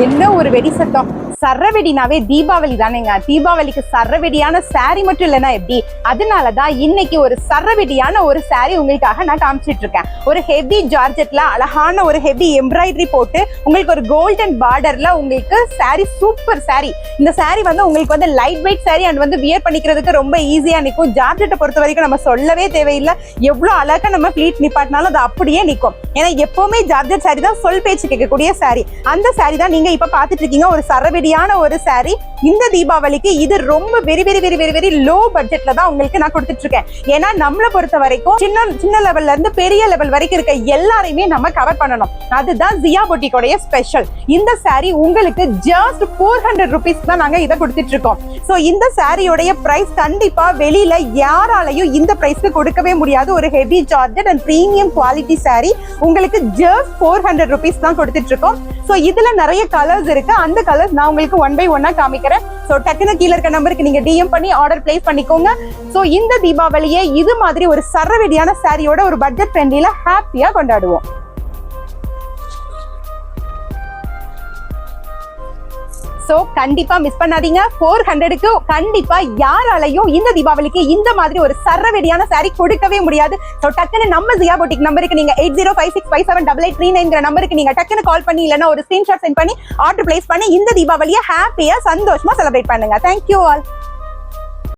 என்ன ஒரு வெடி சத்தம். சரவெடினாவே தீபாவளி தானேங்க. தீபாவளிக்கு சரவெடியான சாரி மட்டும் இல்லைன்னா எப்படி? அதனாலதான் இன்னைக்கு ஒரு சரவெடியான ஒரு சாரி உங்களுக்காக நான் காமிச்சிட்டு இருக்கேன். ஒரு ஹெவி ஜார்ஜெட்ல அழகான ஒரு ஹெவி எம்ப்ராய்டரி போட்டு உங்களுக்கு ஒரு கோல்டன் பார்டர்ல உங்களுக்கு சாரி, சூப்பர் சாரி. இந்த சாரி வந்து உங்களுக்கு வந்து லைட் வெயிட் சாரி அண்ட் வந்து வியர் பண்ணிக்கிறதுக்கு ரொம்ப ஈஸியா நிற்கும். ஜார்ஜெட்டை பொறுத்த வரைக்கும் நம்ம சொல்லவே தேவையில்லை. எவ்வளவு அழகா நம்ம ஃபிளீட் நிப்பாட்டினாலும் அது அப்படியே நிற்கும். ஏன்னா எப்பவுமே ஜார்ஜெட் சாரி தான் சொல் பேச்சு கேட்கக்கூடிய சாரி. அந்த சாரி தான் நீங்க இப்ப பாத்துட்டு இருக்கீங்க. ஒரு சரவெடியான ஒரு சாரி. இந்த தீபாவளிக்கு இது ரொம்ப very very very very very low பட்ஜெட்ல தான் உங்களுக்கு நான் கொடுத்துட்டு இருக்கேன். ஏன்னா நம்மளை பொறுத்த வரைக்கும் சின்ன லெவல்ல இருந்து பெரிய லெவல் வரைக்கும் இருக்க எல்லாரையுமே நம்ம கவர் பண்ணணும். அதுதான் ஜியா பொட்டிக்கோடைய ஸ்பெஷல். இந்த சாரி உங்களுக்கு ஜஸ்ட் 400 rupees தான் நாங்க இதை கொடுத்துட்டு இருக்கோம். சோ இந்த சாரியோடைய பிரைஸ் கண்டிப்பா வெளியில யாராலையும் இந்த பிரைஸ்க்கு கொடுக்கவே முடியாது. ஒரு heavy georgette and premium quality sorry உங்களுக்கு ஜஸ்ட் 400 rupees தான் கொடுத்துட்டு இருக்கோம். சோ இதுல நிறைய கலர்ஸ் இருக்கு. அந்த கலர்ஸ் நான் உங்களுக்கு 1 by 1 காமிக்கிறேன். சோ டக்குனு கீழ இருக்க நம்பருக்கு நீங்க DM பண்ணி ஆர்டர் பிளேஸ் பண்ணிக்கோங்க. சோ இந்த தீபாவளியை இது மாதிரி ஒரு சரவெடியான சாரியோட ஒரு பட்ஜெட் ஃப்ரெண்ட்லில ஹாப்பியா கொண்டாடுவோம். சோ கண்டிப்பா மிஸ் பண்ணாதீங்க. 400க்கு கண்டிப்பா யாராலையும் இந்த தீபாவளிக்கு இந்த மாதிரி ஒரு சரவெடியான சாரி கொடுக்கவே முடியாது. சோ டக்குனு நம்ம ஜியா பொட்டிக் நம்பருக்கு நீங்க 8056578839 நம்பருக்கு நீங்க டக்குனு கால் பண்ணி இல்லனா ஒரு ஸ்கிரீன்ஷாட் சென்ட் பண்ணி ஆர்டர் பிளேஸ் பண்ணி இந்த தீபாவளியை ஹாப்பியா சந்தோஷமா செலிப்ரேட் பண்ணுங்க. Thank you all.